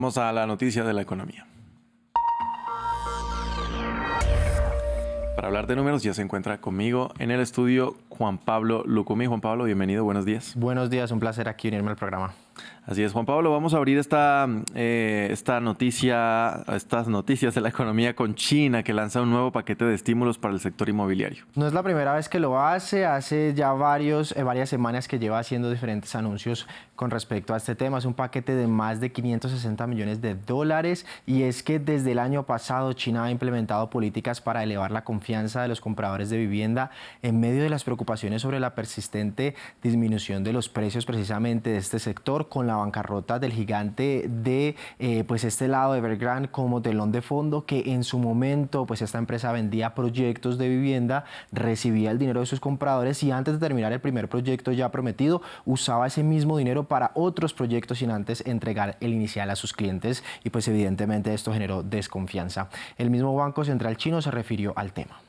Vamos a la noticia de la economía. Para hablar de números ya se encuentra conmigo en el estudio Juan Pablo Lucumí. Juan Pablo, bienvenido, buenos días. Buenos días, un placer aquí unirme al programa. Así es, Juan Pablo, vamos a abrir estas noticias de la economía con China, que lanza un nuevo paquete de estímulos para el sector inmobiliario. No es la primera vez que lo hace ya varias semanas que lleva haciendo diferentes anuncios con respecto a este tema. Es un paquete de más de 560 millones de dólares y es que desde el año pasado China ha implementado políticas para elevar la confianza de los compradores de vivienda en medio de las preocupaciones sobre la persistente disminución de los precios precisamente de este sector, con la bancarrota del gigante de este lado, Evergrande, como telón de fondo, que en su momento esta empresa vendía proyectos de vivienda, recibía el dinero de sus compradores y antes de terminar el primer proyecto ya prometido, usaba ese mismo dinero para otros proyectos sin antes entregar el inicial a sus clientes y evidentemente esto generó desconfianza. El mismo Banco Central chino se refirió al tema.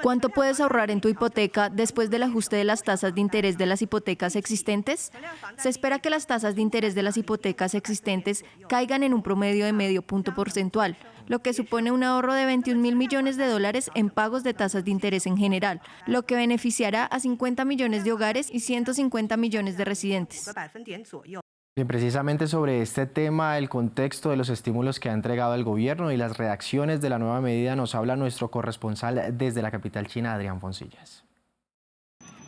¿Cuánto puedes ahorrar en tu hipoteca después del ajuste de las tasas de interés de las hipotecas existentes? Se espera que las tasas de interés de las hipotecas existentes caigan en un promedio de medio punto porcentual, lo que supone un ahorro de 21.000 millones de dólares en pagos de tasas de interés en general, lo que beneficiará a 50 millones de hogares y 150 millones de residentes. Bien, precisamente sobre este tema, el contexto de los estímulos que ha entregado el gobierno y las reacciones de la nueva medida nos habla nuestro corresponsal desde la capital china, Adrián Foncillas.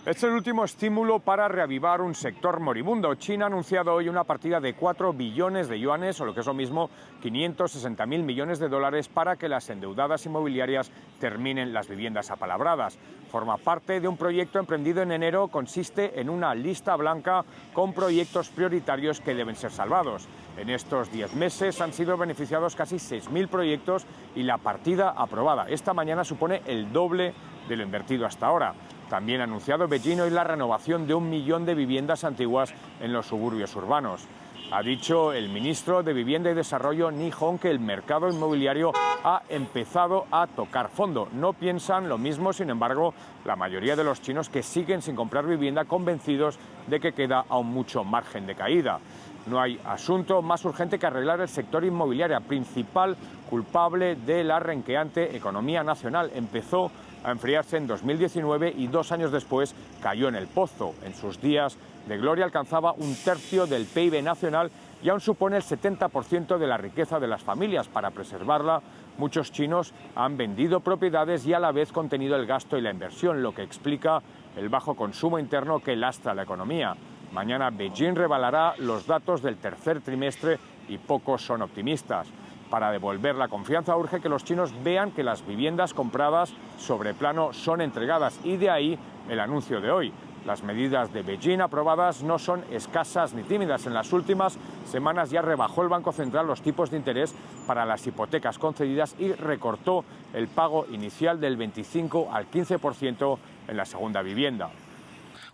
Es el último estímulo para reavivar un sector moribundo. China ha anunciado hoy una partida de 4 billones de yuanes, o lo que es lo mismo, 560.000 millones de dólares, para que las endeudadas inmobiliarias terminen las viviendas apalabradas. Forma parte de un proyecto emprendido en enero, consiste en una lista blanca con proyectos prioritarios que deben ser salvados. En estos 10 meses han sido beneficiados casi 6.000 proyectos y la partida aprobada esta mañana supone el doble de lo invertido hasta ahora. También ha anunciado Beijing hoy la renovación de 1 millón de viviendas antiguas en los suburbios urbanos. Ha dicho el ministro de Vivienda y Desarrollo, Ni Hong, que el mercado inmobiliario ha empezado a tocar fondo. No piensan lo mismo, sin embargo, la mayoría de los chinos, que siguen sin comprar vivienda, convencidos de que queda aún mucho margen de caída. No hay asunto más urgente que arreglar el sector inmobiliario, principal culpable de la renqueante economía nacional. Empezó a enfriarse en 2019 y 2 años después cayó en el pozo. En sus días de gloria alcanzaba 1/3 del PIB nacional y aún supone el 70% de la riqueza de las familias. Para preservarla, muchos chinos han vendido propiedades y a la vez contenido el gasto y la inversión, lo que explica el bajo consumo interno que lastra la economía. Mañana Beijing revelará los datos del tercer trimestre y pocos son optimistas. Para devolver la confianza urge que los chinos vean que las viviendas compradas sobre plano son entregadas, y de ahí el anuncio de hoy. Las medidas de Beijing aprobadas no son escasas ni tímidas. En las últimas semanas ya rebajó el Banco Central los tipos de interés para las hipotecas concedidas y recortó el pago inicial del 25 al 15% en la segunda vivienda.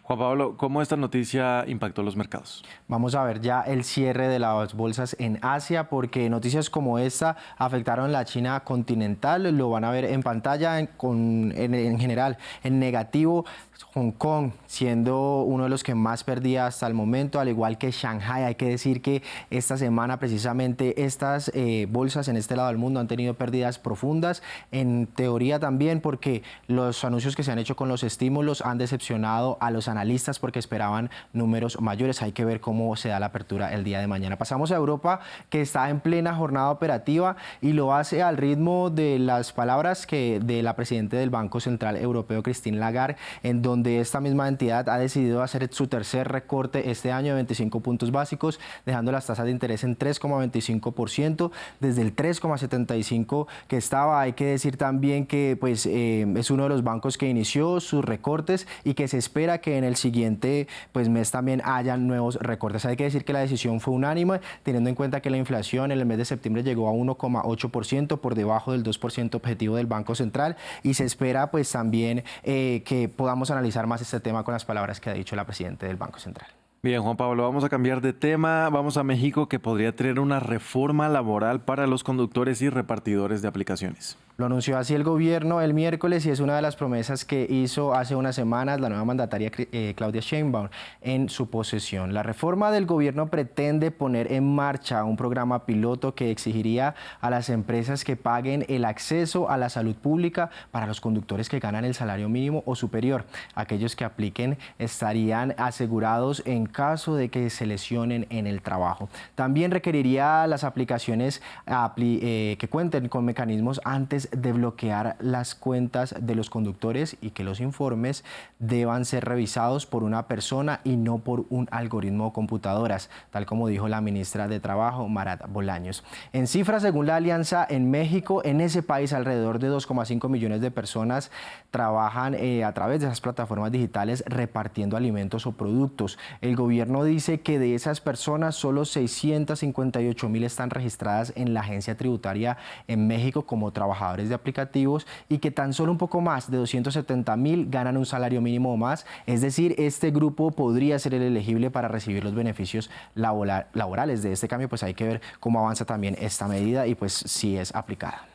Juan Pablo, ¿cómo esta noticia impactó los mercados? Vamos a ver ya el cierre de las bolsas en Asia, porque noticias como esta afectaron la China continental. Lo van a ver en pantalla en general en negativo. Hong Kong siendo uno de los que más perdía hasta el momento, al igual que Shanghai. Hay que decir que esta semana precisamente estas bolsas en este lado del mundo han tenido pérdidas profundas, en teoría también porque los anuncios que se han hecho con los estímulos han decepcionado a los analistas porque esperaban números mayores. Hay que ver cómo se da la apertura el día de mañana. Pasamos a Europa, que está en plena jornada operativa y lo hace al ritmo de las palabras de la presidenta del Banco Central Europeo, Christine Lagarde, en donde esta misma entidad ha decidido hacer su tercer recorte este año de 25 puntos básicos, dejando las tasas de interés en 3,25% desde el 3,75% que estaba. Hay que decir también que es uno de los bancos que inició sus recortes y que se espera que en el siguiente mes también hayan nuevos recortes. Hay que decir que la decisión fue unánime, teniendo en cuenta que la inflación en el mes de septiembre llegó a 1,8%, por debajo del 2% objetivo del Banco Central, y se espera también que podamos analizar más este tema con las palabras que ha dicho la presidenta del Banco Central. Bien, Juan Pablo, vamos a cambiar de tema. Vamos a México, que podría traer una reforma laboral para los conductores y repartidores de aplicaciones. Lo anunció así el gobierno el miércoles y es una de las promesas que hizo hace unas semanas la nueva mandataria Claudia Sheinbaum en su posesión. La reforma del gobierno pretende poner en marcha un programa piloto que exigiría a las empresas que paguen el acceso a la salud pública para los conductores que ganan el salario mínimo o superior. Aquellos que apliquen estarían asegurados en caso de que se lesionen en el trabajo. También requeriría las aplicaciones que cuenten con mecanismos antes de bloquear las cuentas de los conductores y que los informes deban ser revisados por una persona y no por un algoritmo o computadoras, tal como dijo la ministra de Trabajo, Marat Bolaños. En cifras, según la Alianza, en México, en ese país, alrededor de 2,5 millones de personas trabajan a través de esas plataformas digitales repartiendo alimentos o productos. El gobierno dice que de esas personas, solo 658,000 están registradas en la agencia tributaria en México como trabajadores de aplicativos y que tan solo un poco más de 270,000 ganan un salario mínimo o más. Es decir, este grupo podría ser el elegible para recibir los beneficios laborales de este cambio. Pues hay que ver cómo avanza también esta medida y pues si es aplicada.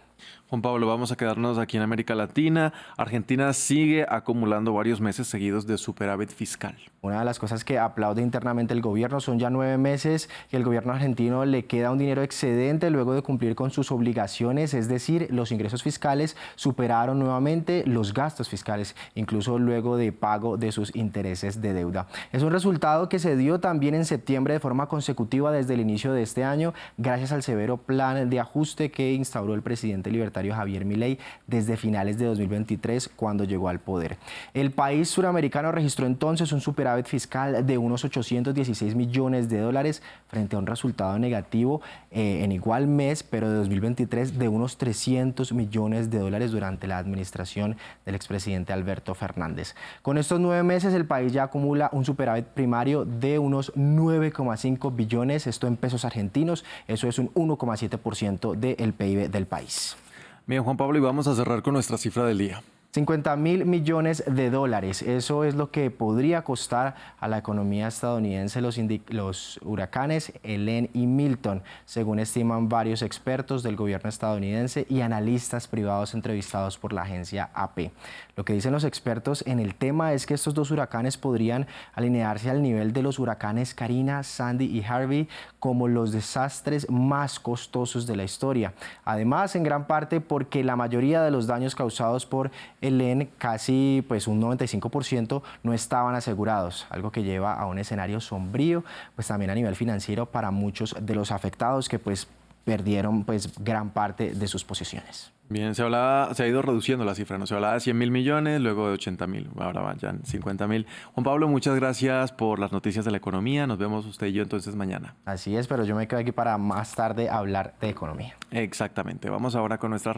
Juan Pablo, vamos a quedarnos aquí en América Latina. Argentina sigue acumulando varios meses seguidos de superávit fiscal. Una de las cosas que aplaude internamente el gobierno son ya 9 meses que el gobierno argentino le queda un dinero excedente luego de cumplir con sus obligaciones, es decir, los ingresos fiscales superaron nuevamente los gastos fiscales, incluso luego de pago de sus intereses de deuda. Es un resultado que se dio también en septiembre de forma consecutiva desde el inicio de este año, gracias al severo plan de ajuste que instauró el presidente libertario Javier Milei desde finales de 2023 cuando llegó al poder. El país suramericano registró entonces un superávit fiscal de unos 816 millones de dólares frente a un resultado negativo en igual mes, pero de 2023 de unos 300 millones de dólares durante la administración del expresidente Alberto Fernández. Con estos 9 meses el país ya acumula un superávit primario de unos 9,5 billones, esto en pesos argentinos, eso es un 1,7% del PIB del país. Bien, Juan Pablo, y vamos a cerrar con nuestra cifra del día. 50,000 millones de dólares, eso es lo que podría costar a la economía estadounidense los huracanes Helene y Milton, según estiman varios expertos del gobierno estadounidense y analistas privados entrevistados por la agencia AP. Lo que dicen los expertos en el tema es que estos dos huracanes podrían alinearse al nivel de los huracanes Katrina, Sandy y Harvey como los desastres más costosos de la historia. Además, en gran parte porque la mayoría de los daños causados por Helene, casi pues un 95%, no estaban asegurados, algo que lleva a un escenario sombrío, pues también a nivel financiero para muchos de los afectados que pues perdieron pues gran parte de sus posesiones. Bien, se ha ido reduciendo la cifra, ¿no? Se hablaba de 100,000 millones, luego de 80,000, ahora van ya en 50,000. Juan Pablo, muchas gracias por las noticias de la economía. Nos vemos usted y yo entonces mañana. Así es, pero yo me quedo aquí para más tarde hablar de economía. Exactamente. Vamos ahora con nuestra